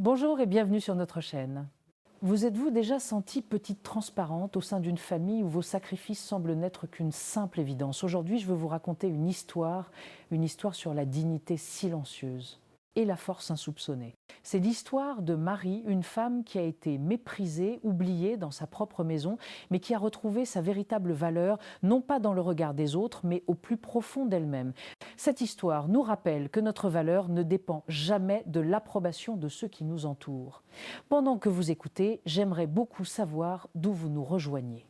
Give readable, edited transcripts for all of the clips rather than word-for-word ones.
Bonjour et bienvenue sur notre chaîne. Vous êtes-vous déjà senti petite transparente au sein d'une famille où vos sacrifices semblent n'être qu'une simple évidence? Aujourd'hui, je veux vous raconter une histoire sur la dignité silencieuse et la force insoupçonnée. C'est l'histoire de Marie, une femme qui a été méprisée, oubliée dans sa propre maison, mais qui a retrouvé sa véritable valeur, non pas dans le regard des autres, mais au plus profond d'elle-même. Cette histoire nous rappelle que notre valeur ne dépend jamais de l'approbation de ceux qui nous entourent. Pendant que vous écoutez, j'aimerais beaucoup savoir d'où vous nous rejoignez.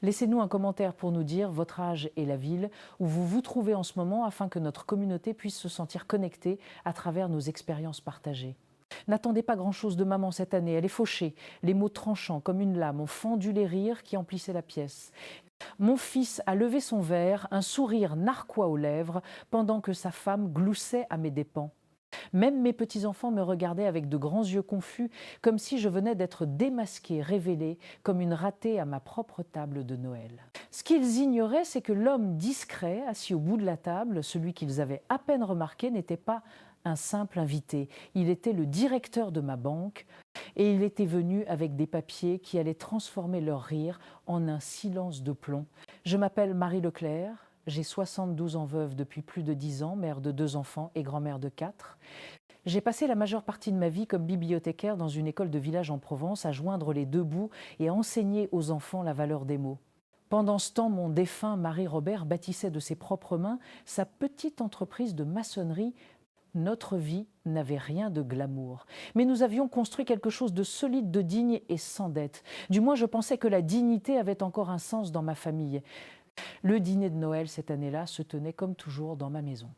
Laissez-nous un commentaire pour nous dire votre âge et la ville où vous vous trouvez en ce moment afin que notre communauté puisse se sentir connectée à travers nos expériences partagées. N'attendez pas grand-chose de maman cette année, elle est fauchée. Les mots tranchants comme une lame ont fendu les rires qui emplissaient la pièce. Mon fils a levé son verre, un sourire narquois aux lèvres, pendant que sa femme gloussait à mes dépens. Même mes petits-enfants me regardaient avec de grands yeux confus, comme si je venais d'être démasquée, révélée, comme une ratée à ma propre table de Noël. Ce qu'ils ignoraient, c'est que l'homme discret, assis au bout de la table, celui qu'ils avaient à peine remarqué, n'était pas un simple invité. Il était le directeur de ma banque et il était venu avec des papiers qui allaient transformer leur rire en un silence de plomb. Je m'appelle Marie Leclerc. J'ai 72 ans veuve depuis plus de 10 ans, mère de 2 enfants et grand-mère de 4. J'ai passé la majeure partie de ma vie comme bibliothécaire dans une école de village en Provence à joindre les deux bouts et à enseigner aux enfants la valeur des mots. Pendant ce temps, mon défunt mari Robert bâtissait de ses propres mains sa petite entreprise de maçonnerie. Notre vie n'avait rien de glamour, mais nous avions construit quelque chose de solide, de digne et sans dette. Du moins, je pensais que la dignité avait encore un sens dans ma famille. Le dîner de Noël cette année-là se tenait comme toujours dans ma maison.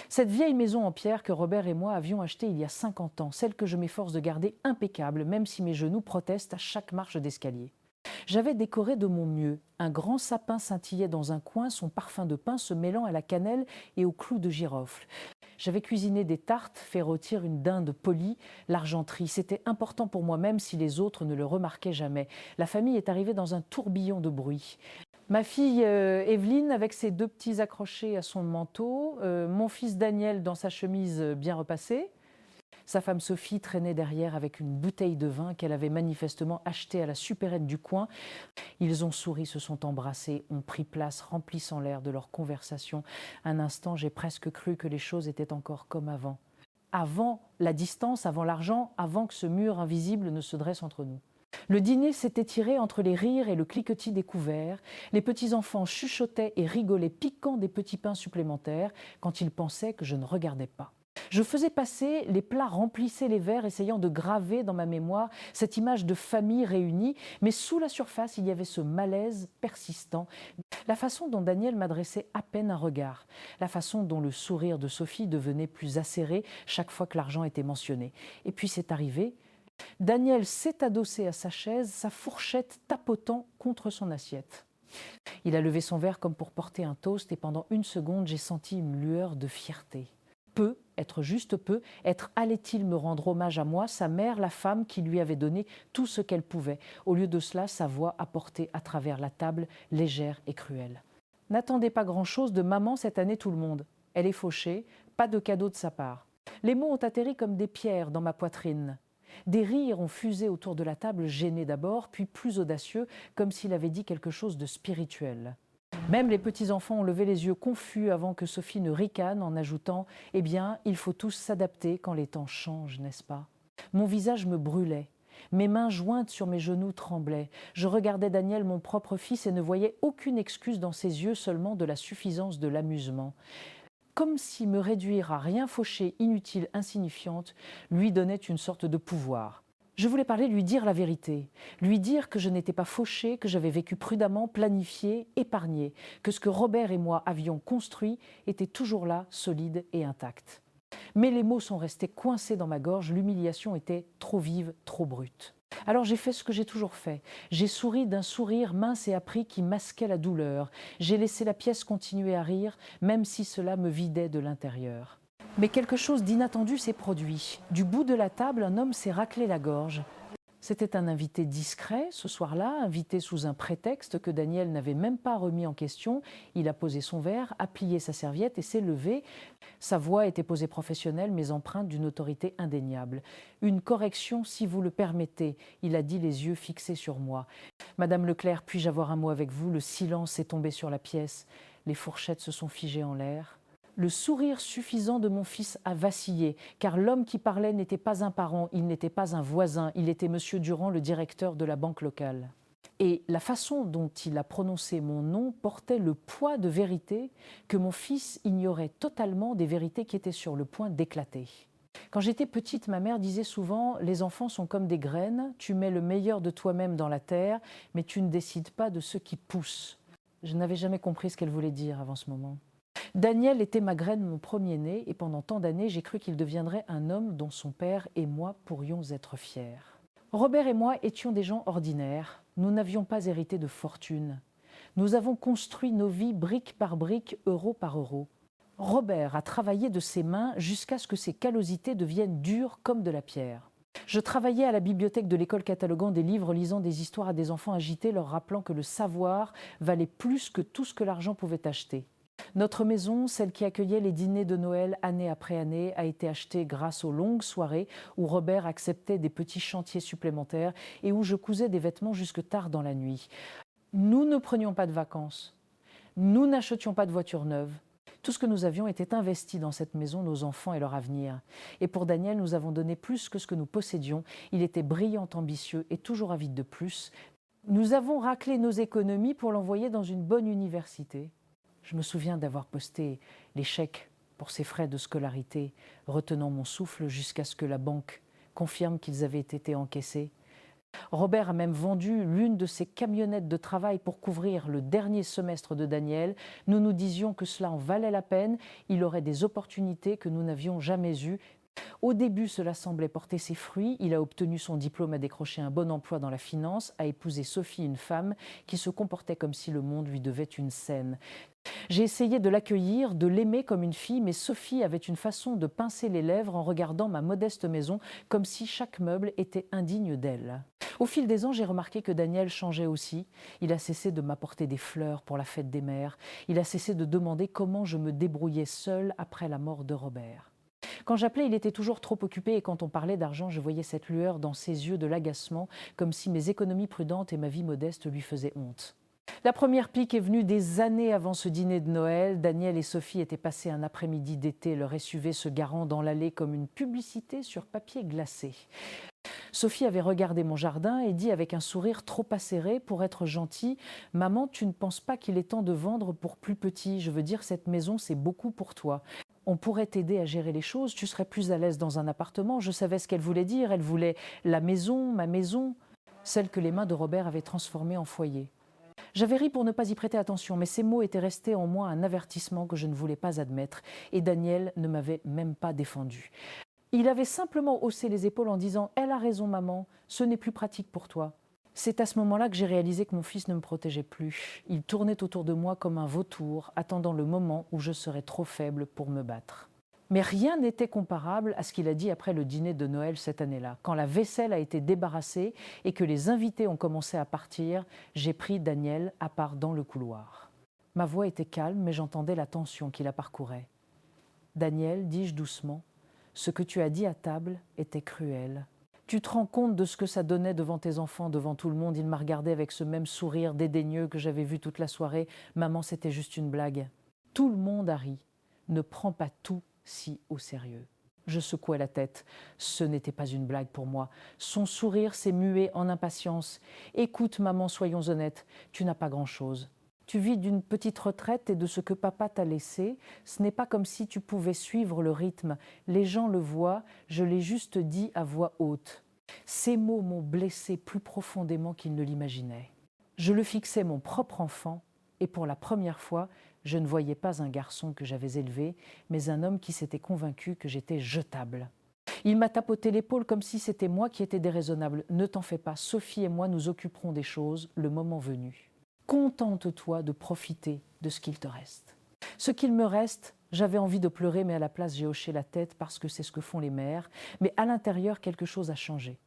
Cette vieille maison en pierre que Robert et moi avions achetée il y a 50 ans, celle que je m'efforce de garder impeccable, même si mes genoux protestent à chaque marche d'escalier. J'avais décoré de mon mieux. Un grand sapin scintillait dans un coin, son parfum de pin se mêlant à la cannelle et aux clous de girofle. J'avais cuisiné des tartes, fait rôtir une dinde polie, l'argenterie. C'était important pour moi, même si les autres ne le remarquaient jamais. La famille est arrivée dans un tourbillon de bruit. Ma fille Evelyne avec ses deux petits accrochés à son manteau, mon fils Daniel dans sa chemise bien repassée. Sa femme Sophie traînait derrière avec une bouteille de vin qu'elle avait manifestement achetée à la supérette du coin. Ils ont souri, se sont embrassés, ont pris place, remplissant l'air de leur conversation. Un instant, j'ai presque cru que les choses étaient encore comme avant. Avant la distance, avant l'argent, avant que ce mur invisible ne se dresse entre nous. Le dîner s'était tiré entre les rires et le cliquetis des couverts. Les petits-enfants chuchotaient et rigolaient, piquant des petits pains supplémentaires quand ils pensaient que je ne regardais pas. Je faisais passer, les plats remplissaient les verres, essayant de graver dans ma mémoire cette image de famille réunie, mais sous la surface, il y avait ce malaise persistant. La façon dont Daniel m'adressait à peine un regard, la façon dont le sourire de Sophie devenait plus acéré chaque fois que l'argent était mentionné. Et puis c'est arrivé. Daniel s'est adossé à sa chaise, sa fourchette tapotant contre son assiette. Il a levé son verre comme pour porter un toast et pendant une seconde, j'ai senti une lueur de fierté. Peu, être juste peu, allait-il me rendre hommage à moi, sa mère, la femme qui lui avait donné tout ce qu'elle pouvait. Au lieu de cela, sa voix apportée à travers la table, légère et cruelle. N'attendez pas grand-chose de maman cette année tout le monde. Elle est fauchée, pas de cadeau de sa part. Les mots ont atterri comme des pierres dans ma poitrine. Des rires ont fusé autour de la table, gênés d'abord, puis plus audacieux, comme s'il avait dit quelque chose de spirituel. Même les petits-enfants ont levé les yeux confus avant que Sophie ne ricane en ajoutant « Eh bien, il faut tous s'adapter quand les temps changent, n'est-ce pas ?» Mon visage me brûlait. Mes mains jointes sur mes genoux tremblaient. Je regardais Daniel, mon propre fils, et ne voyais aucune excuse dans ses yeux, seulement de la suffisance de l'amusement. Comme si me réduire à rien faucher, inutile, insignifiante, lui donnait une sorte de pouvoir. Je voulais parler, lui dire la vérité, lui dire que je n'étais pas fauchée, que j'avais vécu prudemment, planifié, épargné, que ce que Robert et moi avions construit était toujours là, solide et intact. Mais les mots sont restés coincés dans ma gorge, l'humiliation était trop vive, trop brute. Alors j'ai fait ce que j'ai toujours fait. J'ai souri d'un sourire mince et appris qui masquait la douleur. J'ai laissé la pièce continuer à rire, même si cela me vidait de l'intérieur. Mais quelque chose d'inattendu s'est produit. Du bout de la table, un homme s'est raclé la gorge. C'était un invité discret ce soir-là, invité sous un prétexte que Daniel n'avait même pas remis en question. Il a posé son verre, a plié sa serviette et s'est levé. Sa voix était posée professionnelle mais empreinte d'une autorité indéniable. Une correction si vous le permettez, il a dit les yeux fixés sur moi. Madame Leclerc, puis-je avoir un mot avec vous? Le silence est tombé sur la pièce. Les fourchettes se sont figées en l'air. Le sourire suffisant de mon fils a vacillé, car l'homme qui parlait n'était pas un parent, il n'était pas un voisin, il était Monsieur Durand, le directeur de la banque locale. Et la façon dont il a prononcé mon nom portait le poids de vérité que mon fils ignorait totalement, des vérités qui étaient sur le point d'éclater. Quand j'étais petite, ma mère disait souvent « Les enfants sont comme des graines, tu mets le meilleur de toi-même dans la terre, mais tu ne décides pas de ce qui pousse. » Je n'avais jamais compris ce qu'elle voulait dire avant ce moment. Daniel était ma graine, mon premier-né, et pendant tant d'années, j'ai cru qu'il deviendrait un homme dont son père et moi pourrions être fiers. Robert et moi étions des gens ordinaires. Nous n'avions pas hérité de fortune. Nous avons construit nos vies brique par brique, euro par euro. Robert a travaillé de ses mains jusqu'à ce que ses callosités deviennent dures comme de la pierre. Je travaillais à la bibliothèque de l'école cataloguant des livres, lisant des histoires à des enfants agités, leur rappelant que le savoir valait plus que tout ce que l'argent pouvait acheter. Notre maison, celle qui accueillait les dîners de Noël année après année, a été achetée grâce aux longues soirées où Robert acceptait des petits chantiers supplémentaires et où je cousais des vêtements jusque tard dans la nuit. Nous ne prenions pas de vacances. Nous n'achetions pas de voitures neuves. Tout ce que nous avions était investi dans cette maison, nos enfants et leur avenir. Et pour Daniel, nous avons donné plus que ce que nous possédions. Il était brillant, ambitieux et toujours avide de plus. Nous avons raclé nos économies pour l'envoyer dans une bonne université. Je me souviens d'avoir posté les chèques pour ses frais de scolarité, retenant mon souffle jusqu'à ce que la banque confirme qu'ils avaient été encaissés. Robert a même vendu l'une de ses camionnettes de travail pour couvrir le dernier semestre de Daniel. Nous nous disions que cela en valait la peine, il aurait des opportunités que nous n'avions jamais eues. Au début, cela semblait porter ses fruits. Il a obtenu son diplôme, a décroché un bon emploi dans la finance, a épousé Sophie, une femme qui se comportait comme si le monde lui devait une scène. J'ai essayé de l'accueillir, de l'aimer comme une fille, mais Sophie avait une façon de pincer les lèvres en regardant ma modeste maison, comme si chaque meuble était indigne d'elle. Au fil des ans, j'ai remarqué que Daniel changeait aussi. Il a cessé de m'apporter des fleurs pour la fête des mères. Il a cessé de demander comment je me débrouillais seule après la mort de Robert. Quand j'appelais, il était toujours trop occupé et quand on parlait d'argent, je voyais cette lueur dans ses yeux de l'agacement, comme si mes économies prudentes et ma vie modeste lui faisaient honte. La première pique est venue des années avant ce dîner de Noël. Daniel et Sophie étaient passés un après-midi d'été, leur SUV se garant dans l'allée comme une publicité sur papier glacé. Sophie avait regardé mon jardin et dit avec un sourire trop acéré pour être gentil « Maman, tu ne penses pas qu'il est temps de vendre pour plus petit? Je veux dire, cette maison, c'est beaucoup pour toi. On pourrait t'aider à gérer les choses, tu serais plus à l'aise dans un appartement. » Je savais ce qu'elle voulait dire. Elle voulait la maison, ma maison, celle que les mains de Robert avaient transformée en foyer. J'avais ri pour ne pas y prêter attention, mais ces mots étaient restés en moi un avertissement que je ne voulais pas admettre. Et Daniel ne m'avait même pas défendu. Il avait simplement haussé les épaules en disant « Elle a raison, maman, ce n'est plus pratique pour toi. » C'est à ce moment-là que j'ai réalisé que mon fils ne me protégeait plus. Il tournait autour de moi comme un vautour, attendant le moment où je serais trop faible pour me battre. Mais rien n'était comparable à ce qu'il a dit après le dîner de Noël cette année-là. Quand la vaisselle a été débarrassée et que les invités ont commencé à partir, j'ai pris Daniel à part dans le couloir. Ma voix était calme, mais j'entendais la tension qui la parcourait. « Daniel, dis-je doucement, ce que tu as dit à table était cruel. Tu te rends compte de ce que ça donnait devant tes enfants, devant tout le monde ?» Il m'a regardé avec ce même sourire dédaigneux que j'avais vu toute la soirée. « Maman, c'était juste une blague. » Tout le monde a ri. Ne prends pas tout si au sérieux. Je secouai la tête. Ce n'était pas une blague pour moi. Son sourire s'est mué en impatience. « Écoute, maman, soyons honnêtes, tu n'as pas grand-chose. Tu vis d'une petite retraite et de ce que papa t'a laissé. Ce n'est pas comme si tu pouvais suivre le rythme. Les gens le voient, je l'ai juste dit à voix haute. » Ces mots m'ont blessé plus profondément qu'il ne l'imaginait. Je le fixais mon propre enfant et pour la première fois, je ne voyais pas un garçon que j'avais élevé, mais un homme qui s'était convaincu que j'étais jetable. Il m'a tapoté l'épaule comme si c'était moi qui étais déraisonnable. « Ne t'en fais pas, Sophie et moi nous occuperons des choses le moment venu. Contente-toi de profiter de ce qu'il te reste. » Ce qu'il me reste, j'avais envie de pleurer, mais à la place j'ai hoché la tête parce que c'est ce que font les mères. Mais à l'intérieur, quelque chose a changé.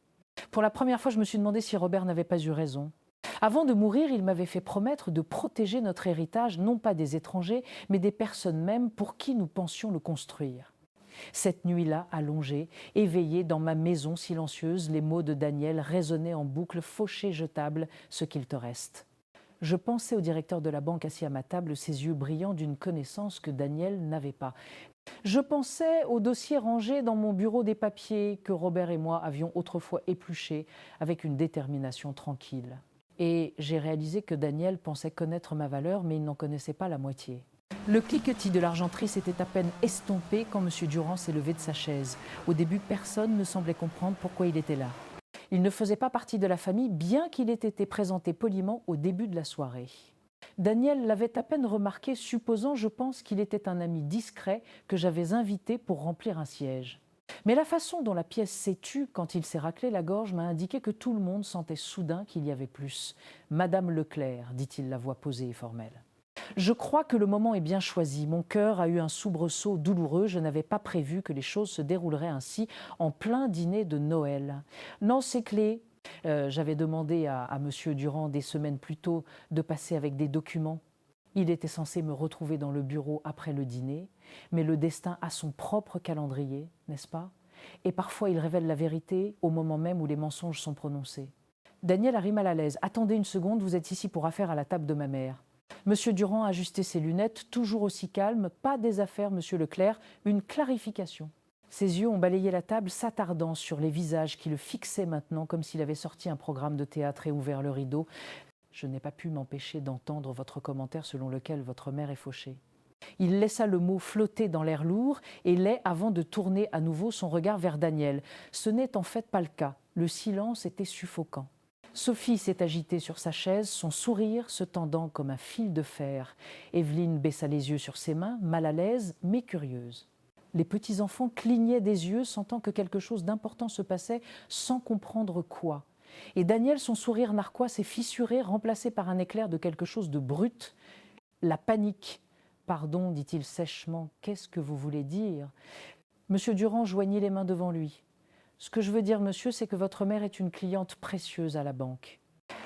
Pour la première fois, je me suis demandé si Robert n'avait pas eu raison. Avant de mourir, il m'avait fait promettre de protéger notre héritage, non pas des étrangers, mais des personnes mêmes pour qui nous pensions le construire. Cette nuit-là, allongée, éveillée dans ma maison silencieuse, les mots de Daniel résonnaient en boucle, fauché, jetable, ce qu'il te reste. Je pensais au directeur de la banque assis à ma table, ses yeux brillants d'une connaissance que Daniel n'avait pas. Je pensais au dossier rangé dans mon bureau des papiers que Robert et moi avions autrefois épluchés avec une détermination tranquille. Et j'ai réalisé que Daniel pensait connaître ma valeur, mais il n'en connaissait pas la moitié. Le cliquetis de l'argenterie s'était à peine estompé quand M. Durand s'est levé de sa chaise. Au début, personne ne semblait comprendre pourquoi il était là. Il ne faisait pas partie de la famille, bien qu'il ait été présenté poliment au début de la soirée. Daniel l'avait à peine remarqué, supposant, je pense, qu'il était un ami discret que j'avais invité pour remplir un siège. Mais la façon dont la pièce s'est tue quand il s'est raclé la gorge m'a indiqué que tout le monde sentait soudain qu'il y avait plus. « Madame Leclerc », dit-il, la voix posée et formelle. Je crois que le moment est bien choisi. Mon cœur a eu un soubresaut douloureux. Je n'avais pas prévu que les choses se dérouleraient ainsi en plein dîner de Noël. Non, c'est clé. J'avais demandé à M. Durand des semaines plus tôt de passer avec des documents. Il était censé me retrouver dans le bureau après le dîner, mais le destin a son propre calendrier, n'est-ce pas? Et parfois il révèle la vérité au moment même où les mensonges sont prononcés. Daniel arrive mal à l'aise. « Attendez une seconde, vous êtes ici pour affaire à la table de ma mère. » Monsieur Durand a ajusté ses lunettes, toujours aussi calme. « Pas des affaires, monsieur Leclerc, une clarification. » Ses yeux ont balayé la table, s'attardant sur les visages qui le fixaient maintenant, comme s'il avait sorti un programme de théâtre et ouvert le rideau. Je n'ai pas pu m'empêcher d'entendre votre commentaire selon lequel votre mère est fauchée. Il laissa le mot flotter dans l'air lourd et l'est avant de tourner à nouveau son regard vers Daniel. Ce n'est en fait pas le cas. Le silence était suffocant. Sophie s'est agitée sur sa chaise, son sourire se tendant comme un fil de fer. Evelyne baissa les yeux sur ses mains, mal à l'aise, mais curieuse. Les petits-enfants clignaient des yeux, sentant que quelque chose d'important se passait, sans comprendre quoi. Et Daniel, son sourire narquois s'est fissuré, remplacé par un éclair de quelque chose de brut. La panique. « Pardon, dit-il sèchement, qu'est-ce que vous voulez dire ?» Monsieur Durand joignit les mains devant lui. « Ce que je veux dire, monsieur, c'est que votre mère est une cliente précieuse à la banque.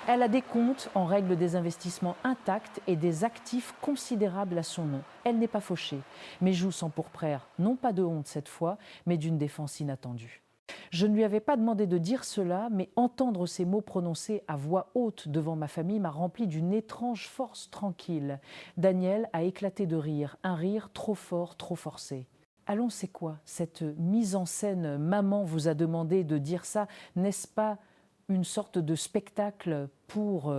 Elle a des comptes en règle des investissements intacts et des actifs considérables à son nom. Elle n'est pas fauchée, mais joue sans pourpraire, non pas de honte cette fois, mais d'une défense inattendue. Je ne lui avais pas demandé de dire cela, mais entendre ces mots prononcés à voix haute devant ma famille m'a rempli d'une étrange force tranquille. Daniel a éclaté de rire, un rire trop fort, trop forcé. « Allons, c'est quoi cette mise en scène? Maman vous a demandé de dire ça, n'est-ce pas une sorte de spectacle pour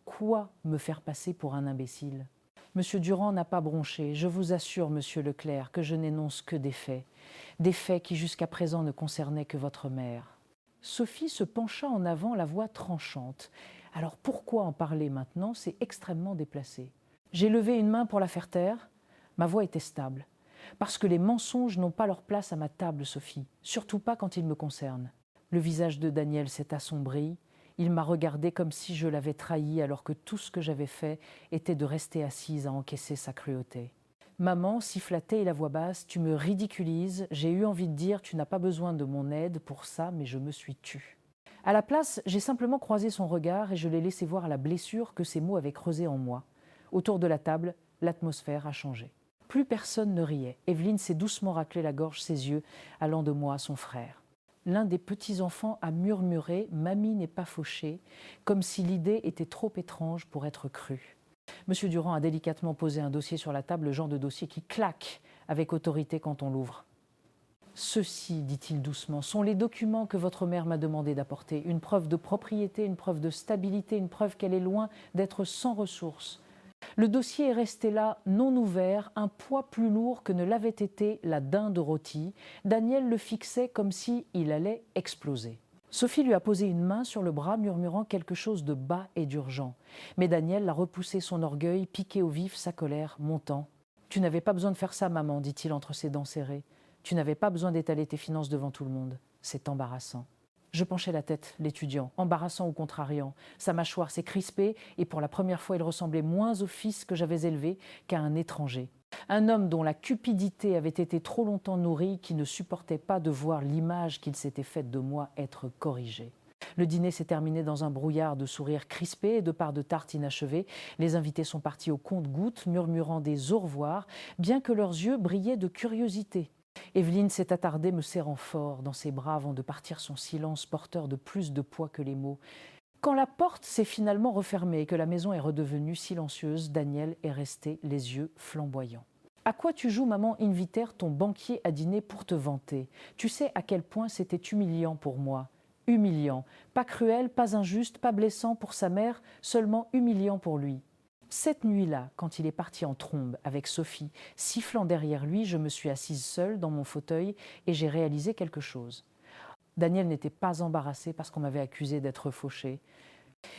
quoi me faire passer pour un imbécile ?» Monsieur Durand n'a pas bronché. Je vous assure, monsieur Leclerc, que je n'énonce que des faits qui jusqu'à présent ne concernaient que votre mère. Sophie se pencha en avant, la voix tranchante. Alors pourquoi en parler maintenant? C'est extrêmement déplacé. J'ai levé une main pour la faire taire. Ma voix était stable. Parce que les mensonges n'ont pas leur place à ma table, Sophie. Surtout pas quand ils me concernent. Le visage de Daniel s'est assombri. Il m'a regardé comme si je l'avais trahi alors que tout ce que j'avais fait était de rester assise à encaisser sa cruauté. Maman, siffla-t-elle et la voix basse, tu me ridiculises, j'ai eu envie de dire tu n'as pas besoin de mon aide pour ça, mais je me suis tue. À la place, j'ai simplement croisé son regard et je l'ai laissé voir la blessure que ces mots avaient creusée en moi. Autour de la table, l'atmosphère a changé. Plus personne ne riait. Evelyne s'est doucement raclé la gorge, ses yeux allant de moi à son frère. L'un des petits-enfants a murmuré « Mamie n'est pas fauchée », comme si l'idée était trop étrange pour être crue. Monsieur Durand a délicatement posé un dossier sur la table, le genre de dossier qui claque avec autorité quand on l'ouvre. « Ceux-ci, dit-il doucement, sont les documents que votre mère m'a demandé d'apporter. Une preuve de propriété, une preuve de stabilité, une preuve qu'elle est loin d'être sans ressources. Le dossier est resté là, non ouvert, un poids plus lourd que ne l'avait été la dinde rôtie. Daniel le fixait comme si il allait exploser. Sophie lui a posé une main sur le bras, murmurant quelque chose de bas et d'urgent. Mais Daniel l'a repoussé son orgueil, piqué au vif, sa colère montant. « Tu n'avais pas besoin de faire ça, maman, dit-il entre ses dents serrées. Tu n'avais pas besoin d'étaler tes finances devant tout le monde. C'est embarrassant. » Je penchai la tête, l'étudiant, embarrassant ou contrariant. Sa mâchoire s'est crispée et pour la première fois, il ressemblait moins au fils que j'avais élevé qu'à un étranger. Un homme dont la cupidité avait été trop longtemps nourrie, qui ne supportait pas de voir l'image qu'il s'était faite de moi être corrigée. Le dîner s'est terminé dans un brouillard de sourires crispés et de parts de tarte inachevées. Les invités sont partis au compte-gouttes, murmurant des au revoir, bien que leurs yeux brillaient de curiosité. Evelyne s'est attardée, me serrant fort dans ses bras avant de partir, son silence porteur de plus de poids que les mots. Quand la porte s'est finalement refermée et que la maison est redevenue silencieuse, Daniel est resté les yeux flamboyants. « À quoi tu joues, maman ?» invitèrent ton banquier à dîner pour te vanter. Tu sais à quel point c'était humiliant pour moi. Humiliant. Pas cruel, pas injuste, pas blessant pour sa mère, seulement humiliant pour lui. Cette nuit-là, quand il est parti en trombe avec Sophie, sifflant derrière lui, je me suis assise seule dans mon fauteuil et j'ai réalisé quelque chose. Daniel n'était pas embarrassé parce qu'on m'avait accusé d'être fauchée.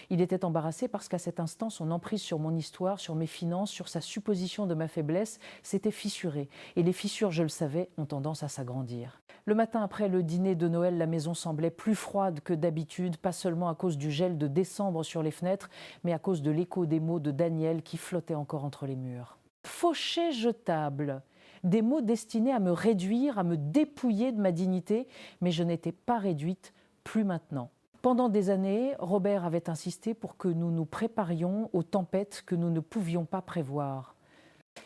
Il était embarrassé parce qu'à cet instant, son emprise sur mon histoire, sur mes finances, sur sa supposition de ma faiblesse s'était fissurée. Et les fissures, je le savais, ont tendance à s'agrandir. Le matin après le dîner de Noël, la maison semblait plus froide que d'habitude, pas seulement à cause du gel de décembre sur les fenêtres, mais à cause de l'écho des mots de Daniel qui flottaient encore entre les murs. Fauché jetable. Des mots destinés à me réduire, à me dépouiller de ma dignité, mais je n'étais pas réduite, plus maintenant. Pendant des années, Robert avait insisté pour que nous nous préparions aux tempêtes que nous ne pouvions pas prévoir.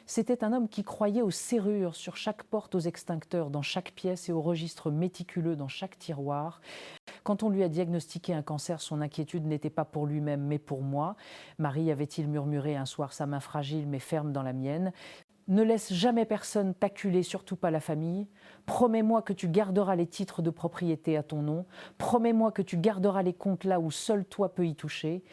C'était un homme qui croyait aux serrures sur chaque porte, aux extincteurs dans chaque pièce et aux registres méticuleux dans chaque tiroir. Quand on lui a diagnostiqué un cancer, son inquiétude n'était pas pour lui-même, mais pour moi. Marie avait-il murmuré un soir, sa main fragile mais ferme dans la mienne. Ne laisse jamais personne t'acculer, surtout pas la famille. Promets-moi que tu garderas les titres de propriété à ton nom. Promets-moi que tu garderas les comptes là où seul toi peux y toucher.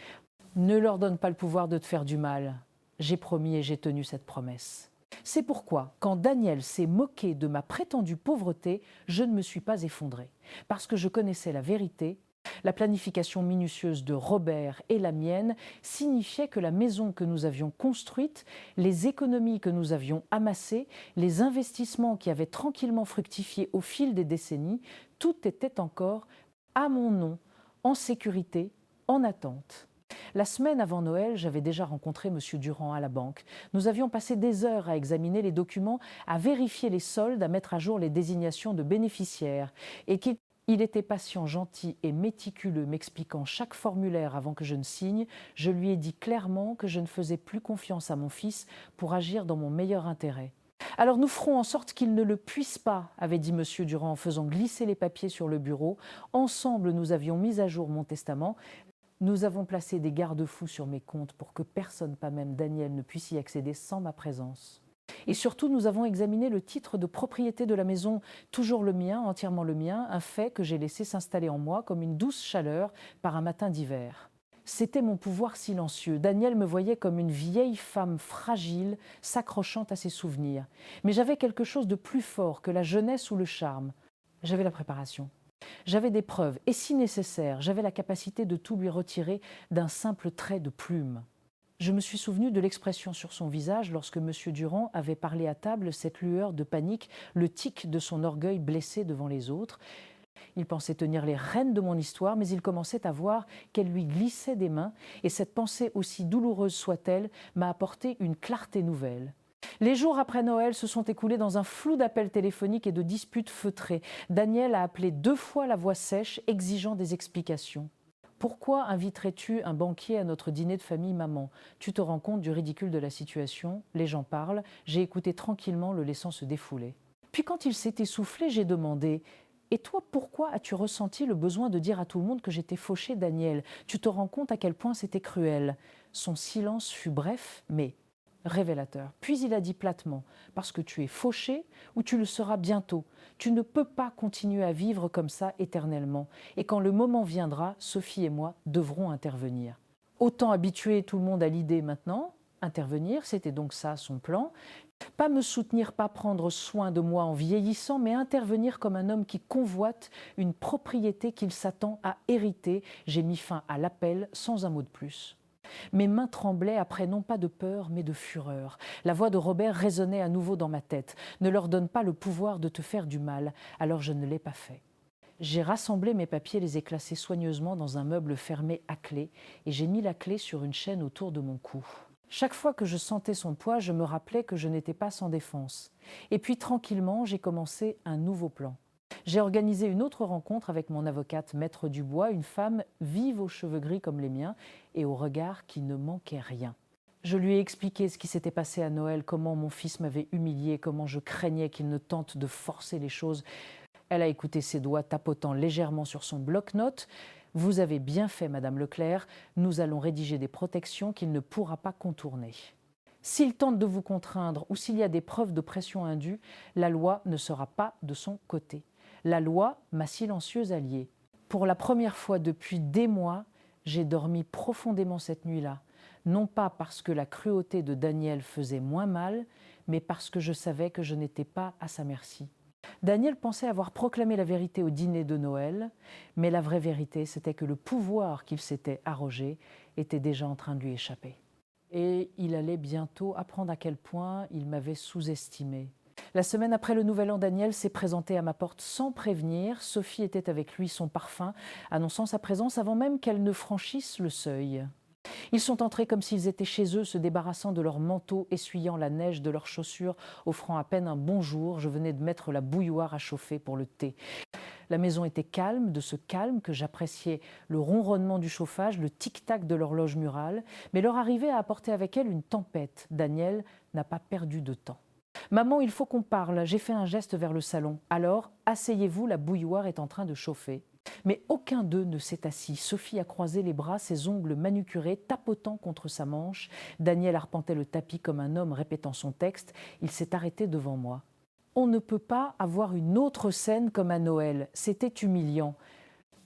Ne leur donne pas le pouvoir de te faire du mal. J'ai promis et j'ai tenu cette promesse. C'est pourquoi, quand Daniel s'est moqué de ma prétendue pauvreté, je ne me suis pas effondrée. Parce que je connaissais la vérité. La planification minutieuse de Robert et la mienne signifiait que la maison que nous avions construite, les économies que nous avions amassées, les investissements qui avaient tranquillement fructifié au fil des décennies, tout était encore à mon nom, en sécurité, en attente. La semaine avant Noël, j'avais déjà rencontré M. Durand à la banque. Nous avions passé des heures à examiner les documents, à vérifier les soldes, à mettre à jour les désignations de bénéficiaires. Et qu'il était patient, gentil et méticuleux, m'expliquant chaque formulaire avant que je ne signe, je lui ai dit clairement que je ne faisais plus confiance à mon fils pour agir dans mon meilleur intérêt. « Alors nous ferons en sorte qu'il ne le puisse pas », avait dit M. Durand en faisant glisser les papiers sur le bureau. Ensemble, nous avions mis à jour mon testament. Nous avons placé des garde-fous sur mes comptes pour que personne, pas même Daniel, ne puisse y accéder sans ma présence. Et surtout, nous avons examiné le titre de propriété de la maison, toujours le mien, entièrement le mien, un fait que j'ai laissé s'installer en moi comme une douce chaleur par un matin d'hiver. C'était mon pouvoir silencieux. Daniel me voyait comme une vieille femme fragile, s'accrochant à ses souvenirs. Mais j'avais quelque chose de plus fort que la jeunesse ou le charme. J'avais la préparation. J'avais des preuves, et si nécessaire, j'avais la capacité de tout lui retirer d'un simple trait de plume. Je me suis souvenu de l'expression sur son visage lorsque M. Durand avait parlé à table, cette lueur de panique, le tic de son orgueil blessé devant les autres. Il pensait tenir les rênes de mon histoire, mais il commençait à voir qu'elle lui glissait des mains, et cette pensée, aussi douloureuse soit-elle, m'a apporté une clarté nouvelle. Les jours après Noël se sont écoulés dans un flou d'appels téléphoniques et de disputes feutrées. Daniel a appelé 2 fois la voix sèche, exigeant des explications. « Pourquoi inviterais-tu un banquier à notre dîner de famille, maman ? Tu te rends compte du ridicule de la situation ? Les gens parlent. » J'ai écouté tranquillement, le laissant se défouler. Puis quand il s'est essoufflé, j'ai demandé « Et toi, pourquoi as-tu ressenti le besoin de dire à tout le monde que j'étais fauchée, Daniel ? Tu te rends compte à quel point c'était cruel ?» Son silence fut bref, mais révélateur. Puis il a dit platement « Parce que tu es fauché ou tu le seras bientôt. Tu ne peux pas continuer à vivre comme ça éternellement. Et quand le moment viendra, Sophie et moi devrons intervenir. » Autant habituer tout le monde à l'idée maintenant, intervenir, c'était donc ça son plan. Pas me soutenir, pas prendre soin de moi en vieillissant, mais intervenir comme un homme qui convoite une propriété qu'il s'attend à hériter. J'ai mis fin à l'appel sans un mot de plus. Mes mains tremblaient après non pas de peur, mais de fureur. La voix de Robert résonnait à nouveau dans ma tête. « Ne leur donne pas le pouvoir de te faire du mal. » Alors je ne l'ai pas fait. J'ai rassemblé mes papiers, les ai classés soigneusement dans un meuble fermé à clé et j'ai mis la clé sur une chaîne autour de mon cou. Chaque fois que je sentais son poids, je me rappelais que je n'étais pas sans défense. Et puis tranquillement, j'ai commencé un nouveau plan. J'ai organisé une autre rencontre avec mon avocate Maître Dubois, une femme vive aux cheveux gris comme les miens et au regard qui ne manquait rien. Je lui ai expliqué ce qui s'était passé à Noël, comment mon fils m'avait humilié, comment je craignais qu'il ne tente de forcer les choses. Elle a écouté ses doigts tapotant légèrement sur son bloc-notes. « Vous avez bien fait, Madame Leclerc, nous allons rédiger des protections qu'il ne pourra pas contourner. S'il tente de vous contraindre ou s'il y a des preuves de pression indue, la loi ne sera pas de son côté. La loi, ma silencieuse alliée. Pour la première fois depuis des mois, j'ai dormi profondément cette nuit-là. Non pas parce que la cruauté de Daniel faisait moins mal, mais parce que je savais que je n'étais pas à sa merci. Daniel pensait avoir proclamé la vérité au dîner de Noël, mais la vraie vérité, c'était que le pouvoir qu'il s'était arrogé était déjà en train de lui échapper. Et il allait bientôt apprendre à quel point il m'avait sous-estimé. La semaine après le Nouvel An, Daniel s'est présenté à ma porte sans prévenir. Sophie était avec lui, son parfum, annonçant sa présence avant même qu'elle ne franchisse le seuil. Ils sont entrés comme s'ils étaient chez eux, se débarrassant de leurs manteaux, essuyant la neige de leurs chaussures, offrant à peine un bonjour. Je venais de mettre la bouilloire à chauffer pour le thé. La maison était calme, de ce calme que j'appréciais le ronronnement du chauffage, le tic-tac de l'horloge murale, mais leur arrivée a apporté avec elle une tempête. Daniel n'a pas perdu de temps. « Maman, il faut qu'on parle », j'ai fait un geste vers le salon. « Alors, asseyez-vous, la bouilloire est en train de chauffer. » Mais aucun d'eux ne s'est assis. Sophie a croisé les bras, ses ongles manucurés, tapotant contre sa manche. Daniel arpentait le tapis comme un homme répétant son texte. Il s'est arrêté devant moi. On ne peut pas avoir une autre scène comme à Noël. C'était humiliant.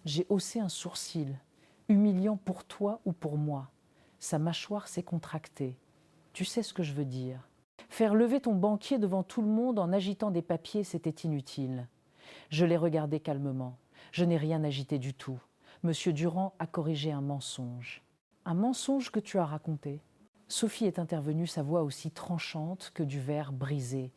J'ai haussé un sourcil. Humiliant pour toi ou pour moi. Sa mâchoire s'est contractée. Tu sais ce que je veux dire. Faire lever ton banquier devant tout le monde en agitant des papiers, c'était inutile. Je l'ai regardé calmement. Je n'ai rien agité du tout. Monsieur Durand a corrigé un mensonge. Un mensonge que tu as raconté. Sophie est intervenue, sa voix aussi tranchante que du verre brisé.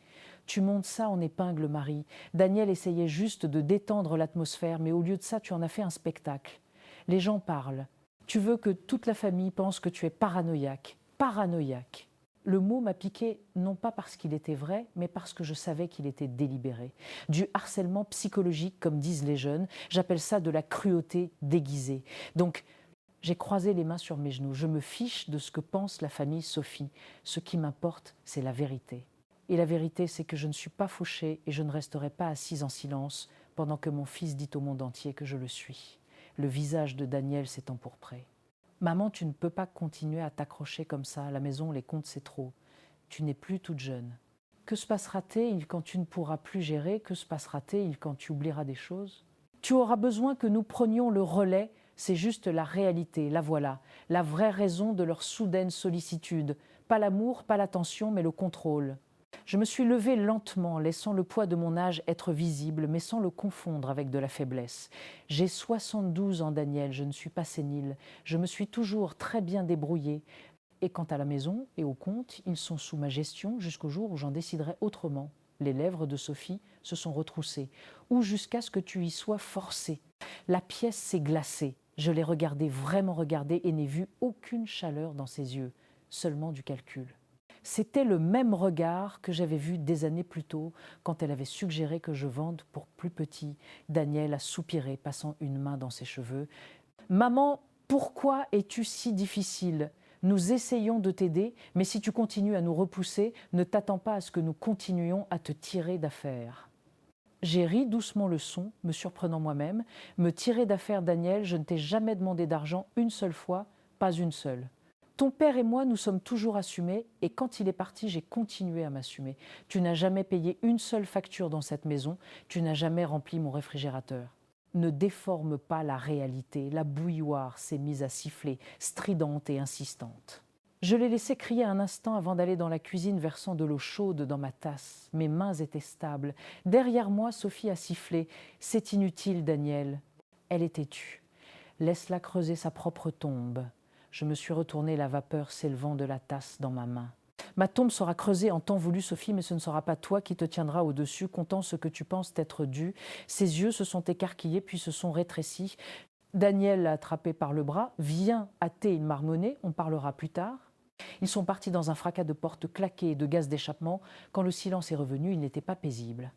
Tu montes ça en épingle, Marie. Daniel essayait juste de détendre l'atmosphère, mais au lieu de ça, tu en as fait un spectacle. Les gens parlent. Tu veux que toute la famille pense que tu es paranoïaque. Paranoïaque. Le mot m'a piqué non pas parce qu'il était vrai, mais parce que je savais qu'il était délibéré. Du harcèlement psychologique, comme disent les jeunes, j'appelle ça de la cruauté déguisée. Donc, j'ai croisé les mains sur mes genoux. Je me fiche de ce que pense la famille Sophie. Ce qui m'importe, c'est la vérité. Et la vérité, c'est que je ne suis pas fauchée et je ne resterai pas assise en silence pendant que mon fils dit au monde entier que je le suis. Le visage de Daniel s'est empourpré. Maman, tu ne peux pas continuer à t'accrocher comme ça. À la maison, les comptes, c'est trop. Tu n'es plus toute jeune. Que se passera-t-il quand tu ne pourras plus gérer? Que se passera-t-il quand tu oublieras des choses? Tu auras besoin que nous prenions le relais. C'est juste la réalité, la voilà. La vraie raison de leur soudaine sollicitude. Pas l'amour, pas l'attention, mais le contrôle. Je me suis levée lentement, laissant le poids de mon âge être visible, mais sans le confondre avec de la faiblesse. J'ai 72 ans, Daniel, je ne suis pas sénile. Je me suis toujours très bien débrouillée. Et quant à la maison et au compte, ils sont sous ma gestion jusqu'au jour où j'en déciderai autrement. Les lèvres de Sophie se sont retroussées, ou jusqu'à ce que tu y sois forcé. La pièce s'est glacée. Je l'ai regardée, vraiment regardée, et n'ai vu aucune chaleur dans ses yeux, seulement du calcul. C'était le même regard que j'avais vu des années plus tôt, quand elle avait suggéré que je vende pour plus petit. Daniel a soupiré, passant une main dans ses cheveux. « Maman, pourquoi es-tu si difficile ? Nous essayons de t'aider, mais si tu continues à nous repousser, ne t'attends pas à ce que nous continuions à te tirer d'affaire. » J'ai ri doucement le son, me surprenant moi-même. Me tirer d'affaire, Daniel, je ne t'ai jamais demandé d'argent une seule fois, pas une seule. Ton père et moi, nous sommes toujours assumés, et quand il est parti, j'ai continué à m'assumer. Tu n'as jamais payé une seule facture dans cette maison, tu n'as jamais rempli mon réfrigérateur. Ne déforme pas la réalité. La bouilloire s'est mise à siffler, stridente et insistante. Je l'ai laissé crier un instant avant d'aller dans la cuisine, versant de l'eau chaude dans ma tasse. Mes mains étaient stables. Derrière moi, Sophie a sifflé. « C'est inutile, Daniel. » Elle est têtue. Laisse-la creuser sa propre tombe. Je me suis retournée, la vapeur s'élevant de la tasse dans ma main. Ma tombe sera creusée en temps voulu, Sophie, mais ce ne sera pas toi qui te tiendras au-dessus, comptant ce que tu penses t'être dû. Ses yeux se sont écarquillés, puis se sont rétrécis. Daniel l'a attrapé par le bras. « Viens, hâter, il marmonnait, on parlera plus tard. » Ils sont partis dans un fracas de portes claquées et de gaz d'échappement. Quand le silence est revenu, il n'était pas paisible.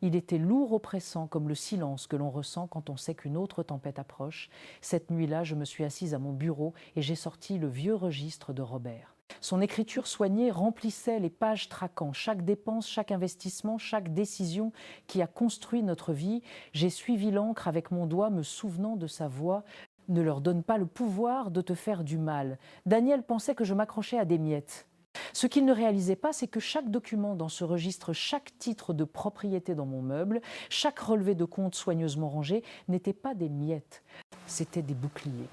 Il était lourd, oppressant, comme le silence que l'on ressent quand on sait qu'une autre tempête approche. Cette nuit-là, je me suis assise à mon bureau et j'ai sorti le vieux registre de Robert. Son écriture soignée remplissait les pages traquant chaque dépense, chaque investissement, chaque décision qui a construit notre vie. J'ai suivi l'encre avec mon doigt, me souvenant de sa voix. Ne leur donne pas le pouvoir de te faire du mal. Daniel pensait que je m'accrochais à des miettes. Ce qu'il ne réalisait pas, c'est que chaque document dans ce registre, chaque titre de propriété dans mon meuble, chaque relevé de compte soigneusement rangé n'était pas des miettes, c'était des boucliers.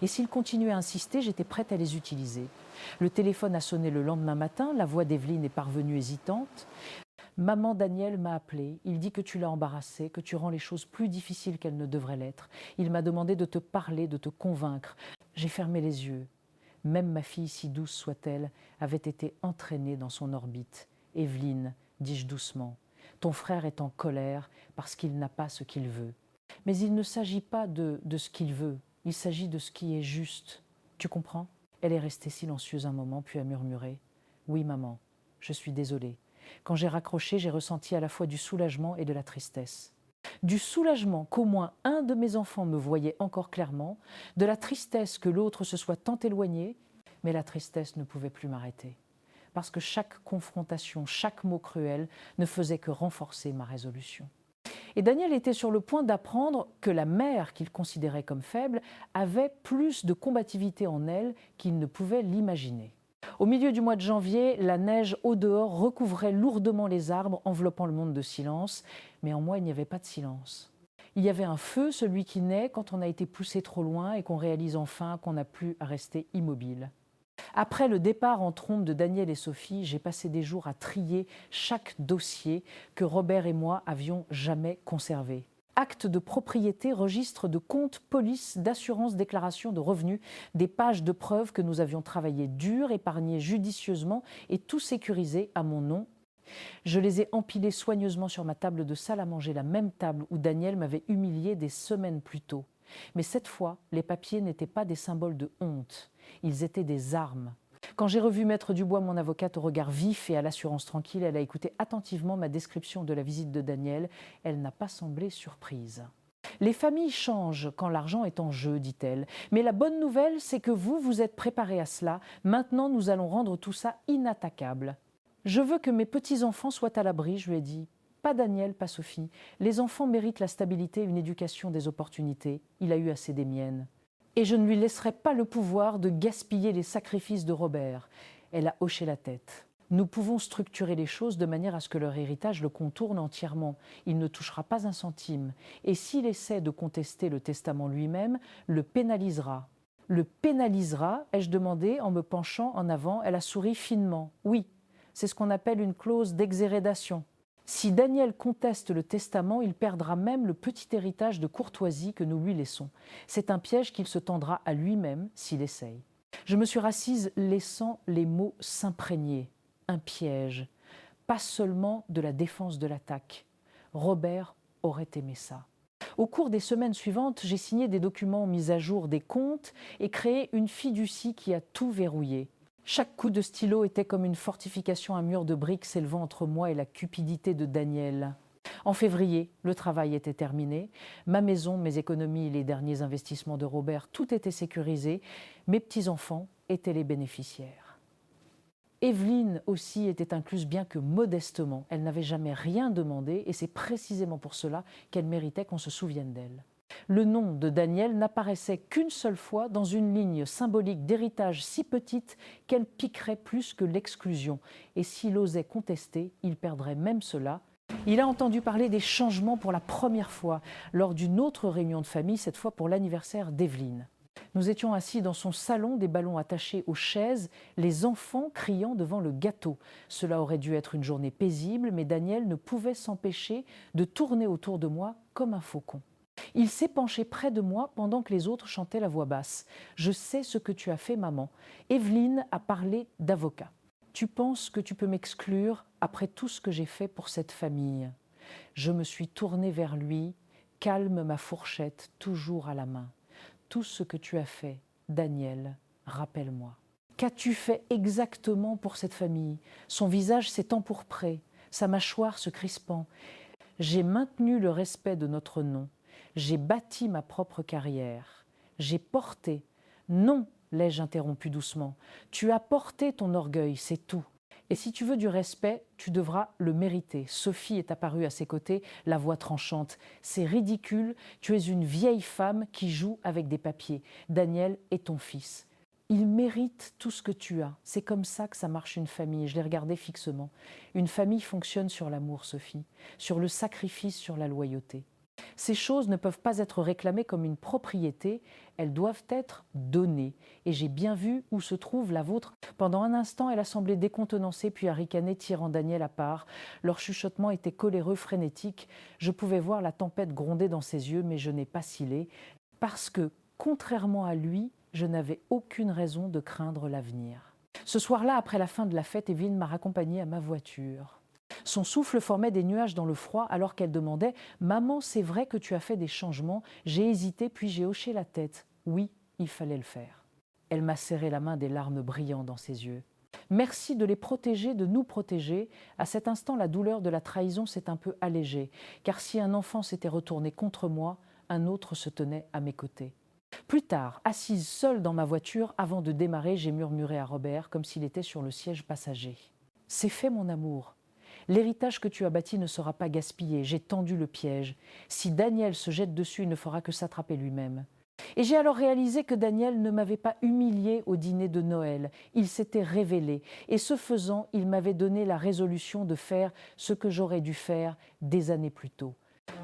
Et s'il continuait à insister, j'étais prête à les utiliser. Le téléphone a sonné le lendemain matin, la voix d'Evelyne est parvenue hésitante. Maman, Daniel m'a appelé, il dit que tu l'as embarrassé, que tu rends les choses plus difficiles qu'elles ne devraient l'être. Il m'a demandé de te parler, de te convaincre. J'ai fermé les yeux. Même ma fille, si douce soit-elle, avait été entraînée dans son orbite. Evelyne, dis-je doucement, ton frère est en colère parce qu'il n'a pas ce qu'il veut. Mais il ne s'agit pas de ce qu'il veut, il s'agit de ce qui est juste. Tu comprends ? Elle est restée silencieuse un moment, puis a murmuré « Oui, maman, je suis désolée. » Quand j'ai raccroché, j'ai ressenti à la fois du soulagement et de la tristesse. Du soulagement qu'au moins un de mes enfants me voyait encore clairement, de la tristesse que l'autre se soit tant éloigné, mais la tristesse ne pouvait plus m'arrêter. Parce que chaque confrontation, chaque mot cruel ne faisait que renforcer ma résolution. Et Daniel était sur le point d'apprendre que la mère qu'il considérait comme faible avait plus de combativité en elle qu'il ne pouvait l'imaginer. Au milieu du mois de janvier, la neige au dehors recouvrait lourdement les arbres, enveloppant le monde de silence. Mais en moi, il n'y avait pas de silence. Il y avait un feu, celui qui naît quand on a été poussé trop loin et qu'on réalise enfin qu'on n'a plus à rester immobile. Après le départ en trombe de Daniel et Sophie, j'ai passé des jours à trier chaque dossier que Robert et moi avions jamais conservé. Actes de propriété, registres de comptes, police, d'assurance, déclaration de revenus, des pages de preuves que nous avions travaillées dur, épargnées judicieusement et tout sécurisé à mon nom. Je les ai empilés soigneusement sur ma table de salle à manger, la même table où Daniel m'avait humilié des semaines plus tôt. Mais cette fois, les papiers n'étaient pas des symboles de honte, ils étaient des armes. Quand j'ai revu Maître Dubois, mon avocate, au regard vif et à l'assurance tranquille, elle a écouté attentivement ma description de la visite de Daniel. Elle n'a pas semblé surprise. Les familles changent quand l'argent est en jeu, dit-elle. Mais la bonne nouvelle, c'est que vous êtes préparés à cela. Maintenant, nous allons rendre tout ça inattaquable. Je veux que mes petits-enfants soient à l'abri, je lui ai dit. Pas Daniel, pas Sophie. Les enfants méritent la stabilité, une éducation, des opportunités. Il a eu assez des miennes. Et je ne lui laisserai pas le pouvoir de gaspiller les sacrifices de Robert. Elle a hoché la tête. Nous pouvons structurer les choses de manière à ce que leur héritage le contourne entièrement. Il ne touchera pas un centime. Et s'il essaie de contester le testament lui-même, le pénalisera. Le pénalisera, ai-je demandé en me penchant en avant. Elle a souri finement. Oui, c'est ce qu'on appelle une clause d'exhérédation. Si Daniel conteste le testament, il perdra même le petit héritage de courtoisie que nous lui laissons. C'est un piège qu'il se tendra à lui-même s'il essaye. Je me suis rassise, laissant les mots s'imprégner. Un piège, pas seulement de la défense de l'attaque. Robert aurait aimé ça. Au cours des semaines suivantes, j'ai signé des documents mis à jour des comptes et créé une fiducie qui a tout verrouillé. Chaque coup de stylo était comme une fortification, un mur de briques s'élevant entre moi et la cupidité de Daniel. En février, le travail était terminé. Ma maison, mes économies, les derniers investissements de Robert, tout était sécurisé. Mes petits-enfants étaient les bénéficiaires. Evelyne aussi était incluse, bien que modestement. Elle n'avait jamais rien demandé et c'est précisément pour cela qu'elle méritait qu'on se souvienne d'elle. Le nom de Daniel n'apparaissait qu'une seule fois dans une ligne symbolique d'héritage si petite qu'elle piquerait plus que l'exclusion. Et s'il osait contester, il perdrait même cela. Il a entendu parler des changements pour la première fois lors d'une autre réunion de famille, cette fois pour l'anniversaire d'Evelyne. Nous étions assis dans son salon, des ballons attachés aux chaises, les enfants criant devant le gâteau. Cela aurait dû être une journée paisible, mais Daniel ne pouvait s'empêcher de tourner autour de moi comme un faucon. Il s'est penché près de moi pendant que les autres chantaient la voix basse. « Je sais ce que tu as fait, maman. » Evelyne a parlé d'avocat. « Tu penses que tu peux m'exclure après tout ce que j'ai fait pour cette famille ?» Je me suis tournée vers lui, calme ma fourchette, toujours à la main. « Tout ce que tu as fait, Daniel, rappelle-moi. » Qu'as-tu fait exactement pour cette famille ? Son visage s'est empourpré, sa mâchoire se crispant. J'ai maintenu le respect de notre nom. J'ai bâti ma propre carrière. J'ai porté. Non, l'ai-je interrompu doucement. Tu as porté ton orgueil, c'est tout. Et si tu veux du respect, tu devras le mériter. Sophie est apparue à ses côtés, la voix tranchante. C'est ridicule, tu es une vieille femme qui joue avec des papiers. Daniel est ton fils. Il mérite tout ce que tu as. C'est comme ça que ça marche une famille. Je l'ai regardé fixement. Une famille fonctionne sur l'amour, Sophie, sur le sacrifice, sur la loyauté. Ces choses ne peuvent pas être réclamées comme une propriété, elles doivent être données. Et j'ai bien vu où se trouve la vôtre. Pendant un instant, elle a semblé décontenancée, puis a ricané, tirant Daniel à part. Leur chuchotement était coléreux, frénétique. Je pouvais voir la tempête gronder dans ses yeux, mais je n'ai pas cillé, parce que, contrairement à lui, je n'avais aucune raison de craindre l'avenir. Ce soir-là, après la fin de la fête, Evelyne m'a raccompagnée à ma voiture. Son souffle formait des nuages dans le froid alors qu'elle demandait « Maman, c'est vrai que tu as fait des changements ?» J'ai hésité puis j'ai hoché la tête. Oui, il fallait le faire. Elle m'a serré la main, des larmes brillant dans ses yeux. Merci de les protéger, de nous protéger. À cet instant, la douleur de la trahison s'est un peu allégée, car si un enfant s'était retourné contre moi, un autre se tenait à mes côtés. Plus tard, assise seule dans ma voiture, avant de démarrer, j'ai murmuré à Robert comme s'il était sur le siège passager. « C'est fait, mon amour. L'héritage que tu as bâti ne sera pas gaspillé, j'ai tendu le piège. Si Daniel se jette dessus, il ne fera que s'attraper lui-même. » Et j'ai alors réalisé que Daniel ne m'avait pas humilié au dîner de Noël, il s'était révélé, et ce faisant, il m'avait donné la résolution de faire ce que j'aurais dû faire des années plus tôt.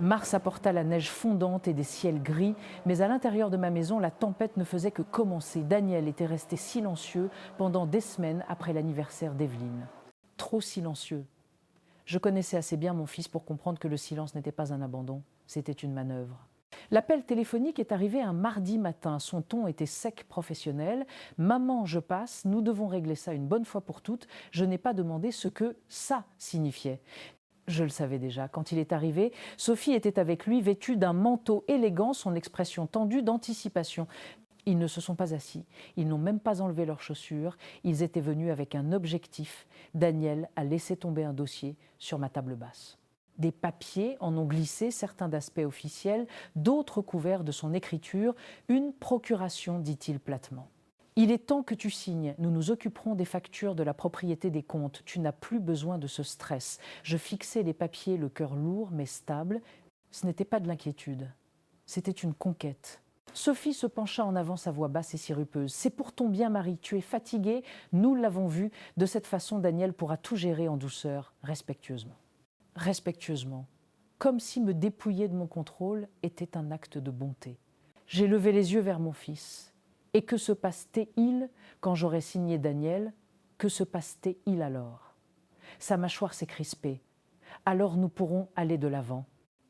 Mars apporta la neige fondante et des ciels gris, mais à l'intérieur de ma maison, la tempête ne faisait que commencer. Daniel était resté silencieux pendant des semaines après l'anniversaire d'Evelyne. Trop silencieux. Je connaissais assez bien mon fils pour comprendre que le silence n'était pas un abandon, c'était une manœuvre. L'appel téléphonique est arrivé un mardi matin. Son ton était sec, professionnel. « Maman, je passe, nous devons régler ça une bonne fois pour toutes. » Je n'ai pas demandé ce que ça signifiait. Je le savais déjà. Quand il est arrivé, Sophie était avec lui, vêtue d'un manteau élégant, son expression tendue d'anticipation. Ils ne se sont pas assis, ils n'ont même pas enlevé leurs chaussures, ils étaient venus avec un objectif. Daniel a laissé tomber un dossier sur ma table basse. Des papiers en ont glissé, certains d'aspect officiel, d'autres couverts de son écriture. Une procuration, dit-il platement. Il est temps que tu signes, nous nous occuperons des factures de la propriété des comptes. Tu n'as plus besoin de ce stress. Je fixais les papiers, le cœur lourd mais stable. Ce n'était pas de l'inquiétude, c'était une conquête. Sophie se pencha en avant, sa voix basse et sirupeuse. « C'est pour ton bien, Marie, tu es fatiguée, nous l'avons vu. De cette façon, Daniel pourra tout gérer en douceur, respectueusement. » Respectueusement, comme si me dépouiller de mon contrôle était un acte de bonté. J'ai levé les yeux vers mon fils. Et que se passe-t-il quand j'aurai signé Daniel? Que se passe-t-il alors? Sa mâchoire s'est crispée. Alors nous pourrons aller de l'avant.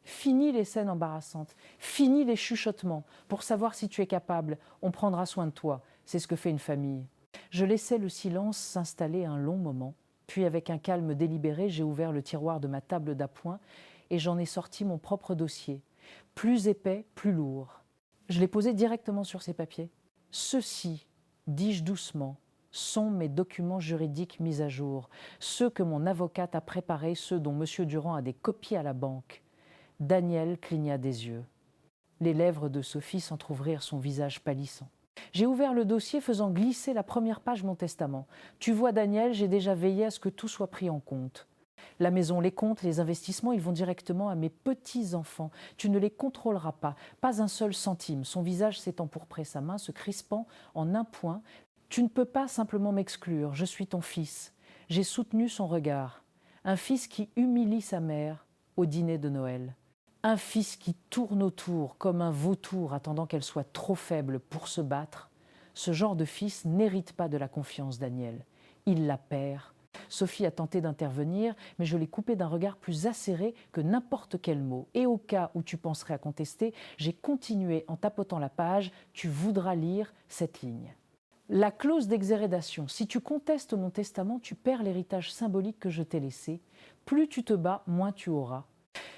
Fini les scènes embarrassantes, fini les chuchotements. Pour savoir si tu es capable, on prendra soin de toi. C'est ce que fait une famille. Je laissais le silence s'installer un long moment. Puis avec un calme délibéré, j'ai ouvert le tiroir de ma table d'appoint et j'en ai sorti mon propre dossier. Plus épais, plus lourd. Je l'ai posé directement sur ces papiers. Ceux-ci, dis-je doucement, sont mes documents juridiques mis à jour. Ceux que mon avocate a préparés, ceux dont M. Durand a des copies à la banque. Daniel cligna des yeux. Les lèvres de Sophie s'entr'ouvrirent, son visage pâlissant. J'ai ouvert le dossier faisant glisser la première page de mon testament. Tu vois, Daniel, j'ai déjà veillé à ce que tout soit pris en compte. La maison, les comptes, les investissements, ils vont directement à mes petits-enfants. Tu ne les contrôleras pas, pas un seul centime. Son visage s'est empourpré, sa main se crispant en un point. Tu ne peux pas simplement m'exclure, je suis ton fils. J'ai soutenu son regard. Un fils qui humilie sa mère au dîner de Noël. Un fils qui tourne autour comme un vautour attendant qu'elle soit trop faible pour se battre. Ce genre de fils n'hérite pas de la confiance, Daniel. Il la perd. Sophie a tenté d'intervenir, mais je l'ai coupé d'un regard plus acéré que n'importe quel mot. Et au cas où tu penserais à contester, j'ai continué en tapotant la page. Tu voudras lire cette ligne. La clause d'exhérédation. Si tu contestes mon testament, tu perds l'héritage symbolique que je t'ai laissé. Plus tu te bats, moins tu auras.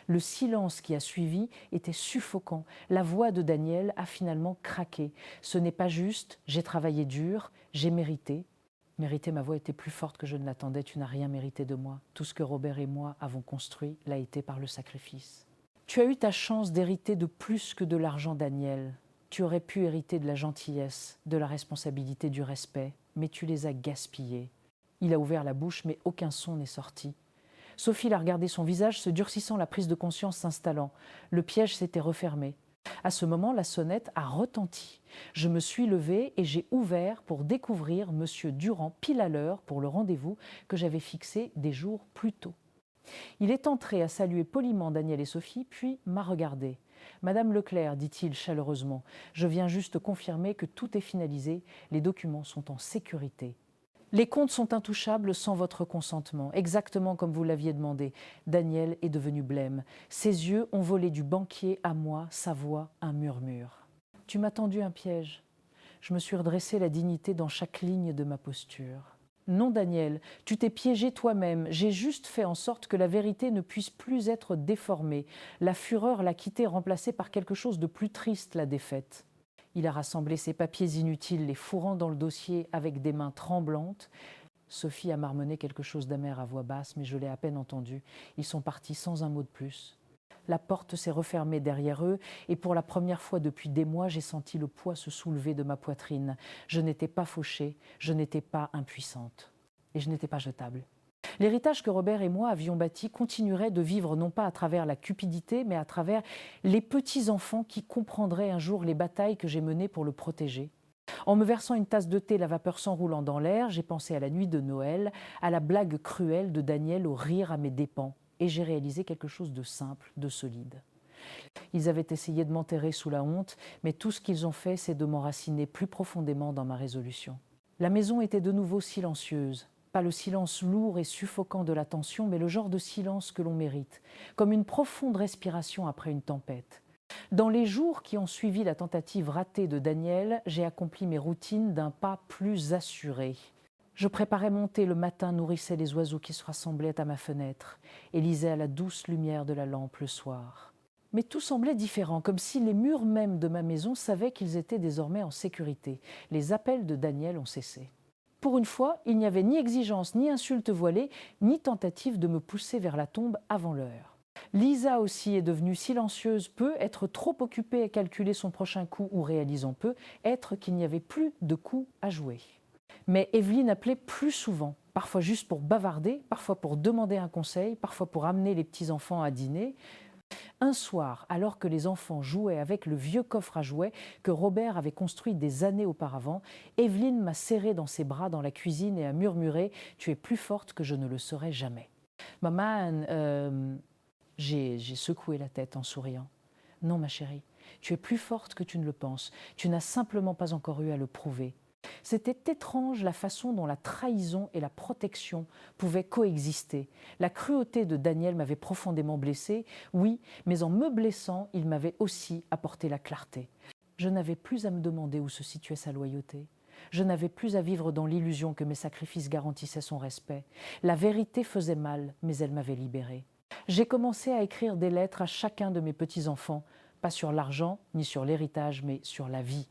Le silence qui a suivi était suffocant. La voix de Daniel a finalement craqué. Ce n'est pas juste, j'ai travaillé dur, j'ai mérité. Mériter ma voix était plus forte que je ne l'attendais. Tu n'as rien mérité de moi. Tout ce que Robert et moi avons construit l'a été par le sacrifice. Tu as eu ta chance d'hériter de plus que de l'argent, Daniel. Tu aurais pu hériter de la gentillesse, de la responsabilité, du respect, mais tu les as gaspillés. Il a ouvert la bouche, mais aucun son n'est sorti. Sophie l'a regardé, son visage se durcissant, la prise de conscience s'installant. Le piège s'était refermé. À ce moment, la sonnette a retenti. Je me suis levée et j'ai ouvert pour découvrir Monsieur Durand pile à l'heure pour le rendez-vous que j'avais fixé des jours plus tôt. Il est entré à saluer poliment Daniel et Sophie, puis m'a regardé. « Madame Leclerc, dit-il chaleureusement, je viens juste confirmer que tout est finalisé, les documents sont en sécurité. Les comptes sont intouchables sans votre consentement, exactement comme vous l'aviez demandé. Daniel est devenu blême. Ses yeux ont volé du banquier à moi, sa voix un murmure. Tu m'as tendu un piège. Je me suis redressé la dignité dans chaque ligne de ma posture. Non, Daniel, tu t'es piégé toi-même. J'ai juste fait en sorte que la vérité ne puisse plus être déformée. La fureur l'a quittée, remplacée par quelque chose de plus triste, la défaite. Il a rassemblé ses papiers inutiles, les fourrant dans le dossier avec des mains tremblantes. Sophie a marmonné quelque chose d'amer à voix basse, mais je l'ai à peine entendu. Ils sont partis sans un mot de plus. La porte s'est refermée derrière eux et pour la première fois depuis des mois, j'ai senti le poids se soulever de ma poitrine. Je n'étais pas fauchée, je n'étais pas impuissante et je n'étais pas jetable. L'héritage que Robert et moi avions bâti continuerait de vivre non pas à travers la cupidité, mais à travers les petits-enfants qui comprendraient un jour les batailles que j'ai menées pour le protéger. En me versant une tasse de thé, la vapeur s'enroulant dans l'air, j'ai pensé à la nuit de Noël, à la blague cruelle de Daniel au rire à mes dépens. Et j'ai réalisé quelque chose de simple, de solide. Ils avaient essayé de m'enterrer sous la honte, mais tout ce qu'ils ont fait, c'est de m'enraciner plus profondément dans ma résolution. La maison était de nouveau silencieuse. Pas le silence lourd et suffocant de la tension, mais le genre de silence que l'on mérite, comme une profonde respiration après une tempête. Dans les jours qui ont suivi la tentative ratée de Daniel, j'ai accompli mes routines d'un pas plus assuré. Je préparais mon thé le matin, nourrissais les oiseaux qui se rassemblaient à ma fenêtre et lisais à la douce lumière de la lampe le soir. Mais tout semblait différent, comme si les murs mêmes de ma maison savaient qu'ils étaient désormais en sécurité. Les appels de Daniel ont cessé. Pour une fois, il n'y avait ni exigence, ni insulte voilée, ni tentative de me pousser vers la tombe avant l'heure. Lisa aussi est devenue silencieuse, peut être trop occupée à calculer son prochain coup ou réalisant peu, être qu'il n'y avait plus de coups à jouer. Mais Evelyne appelait plus souvent, parfois juste pour bavarder, parfois pour demander un conseil, parfois pour amener les petits-enfants à dîner. Un soir, alors que les enfants jouaient avec le vieux coffre à jouets que Robert avait construit des années auparavant, Evelyne m'a serré dans ses bras dans la cuisine et a murmuré « Tu es plus forte que je ne le serai jamais ». Maman, j'ai secoué la tête en souriant. « Non, ma chérie, tu es plus forte que tu ne le penses. Tu n'as simplement pas encore eu à le prouver. » C'était étrange la façon dont la trahison et la protection pouvaient coexister. La cruauté de Daniel m'avait profondément blessée, oui, mais en me blessant, il m'avait aussi apporté la clarté. Je n'avais plus à me demander où se situait sa loyauté. Je n'avais plus à vivre dans l'illusion que mes sacrifices garantissaient son respect. La vérité faisait mal, mais elle m'avait libérée. J'ai commencé à écrire des lettres à chacun de mes petits-enfants, pas sur l'argent ni sur l'héritage, mais sur la vie.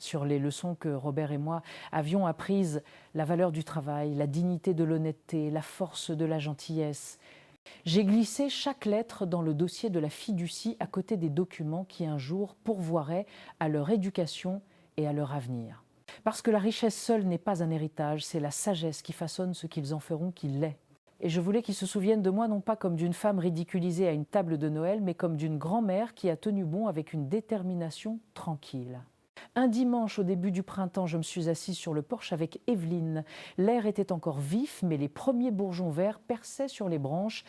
Sur les leçons que Robert et moi avions apprises, la valeur du travail, la dignité de l'honnêteté, la force de la gentillesse. J'ai glissé chaque lettre dans le dossier de la fiducie à côté des documents qui un jour pourvoiraient à leur éducation et à leur avenir. Parce que la richesse seule n'est pas un héritage, c'est la sagesse qui façonne ce qu'ils en feront qu'il l'est. Et je voulais qu'ils se souviennent de moi non pas comme d'une femme ridiculisée à une table de Noël, mais comme d'une grand-mère qui a tenu bon avec une détermination tranquille. Un dimanche au début du printemps, je me suis assise sur le porche avec Evelyne. L'air était encore vif, mais les premiers bourgeons verts perçaient sur les branches.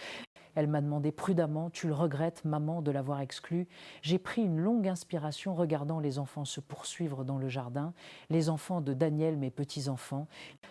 Elle m'a demandé prudemment « Tu le regrettes, maman, de l'avoir exclu ?» J'ai pris une longue inspiration regardant les enfants se poursuivre dans le jardin, les enfants de Daniel, mes petits-enfants.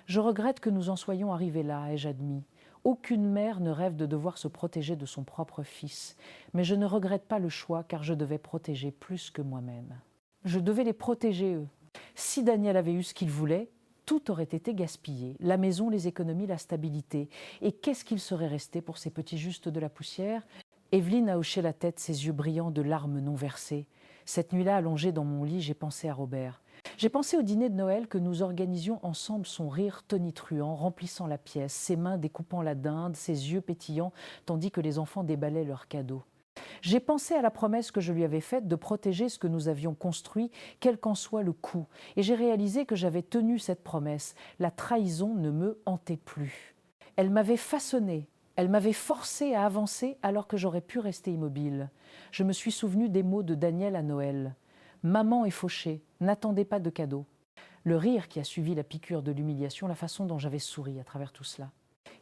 Je regrette que nous en soyons arrivés là, ai-je admis. Aucune mère ne rêve de devoir se protéger de son propre fils. Mais je ne regrette pas le choix car je devais protéger plus que moi-même. Je devais les protéger, eux. Si Daniel avait eu ce qu'il voulait, tout aurait été gaspillé. La maison, les économies, la stabilité. Et qu'est-ce qu'il serait resté pour ces petits justes de la poussière? Evelyne a hoché la tête, ses yeux brillants de larmes non versées. Cette nuit-là, allongée dans mon lit, j'ai pensé à Robert. J'ai pensé au dîner de Noël que nous organisions ensemble, son rire tonitruant, remplissant la pièce, ses mains découpant la dinde, ses yeux pétillants, tandis que les enfants déballaient leurs cadeaux. J'ai pensé à la promesse que je lui avais faite de protéger ce que nous avions construit, quel qu'en soit le coût, et j'ai réalisé que j'avais tenu cette promesse. La trahison ne me hantait plus. Elle m'avait façonné, elle m'avait forcé à avancer alors que j'aurais pu rester immobile. Je me suis souvenu des mots de Daniel à Noël. « Maman est fauchée, n'attendez pas de cadeaux ». Le rire qui a suivi la piqûre de l'humiliation, la façon dont j'avais souri à travers tout cela.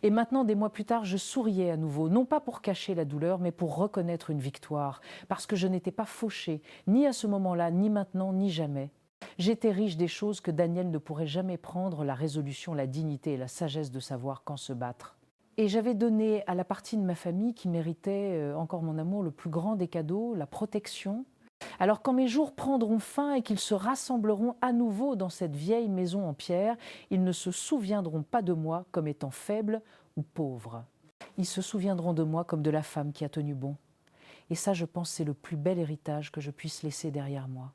Et maintenant, des mois plus tard, je souriais à nouveau, non pas pour cacher la douleur, mais pour reconnaître une victoire, parce que je n'étais pas fauchée, ni à ce moment-là, ni maintenant, ni jamais. J'étais riche des choses que Daniel ne pourrait jamais prendre, la résolution, la dignité et la sagesse de savoir quand se battre. Et j'avais donné à la partie de ma famille qui méritait encore mon amour le plus grand des cadeaux, la protection. Alors quand mes jours prendront fin et qu'ils se rassembleront à nouveau dans cette vieille maison en pierre, ils ne se souviendront pas de moi comme étant faible ou pauvre. Ils se souviendront de moi comme de la femme qui a tenu bon. Et ça, je pense, c'est le plus bel héritage que je puisse laisser derrière moi.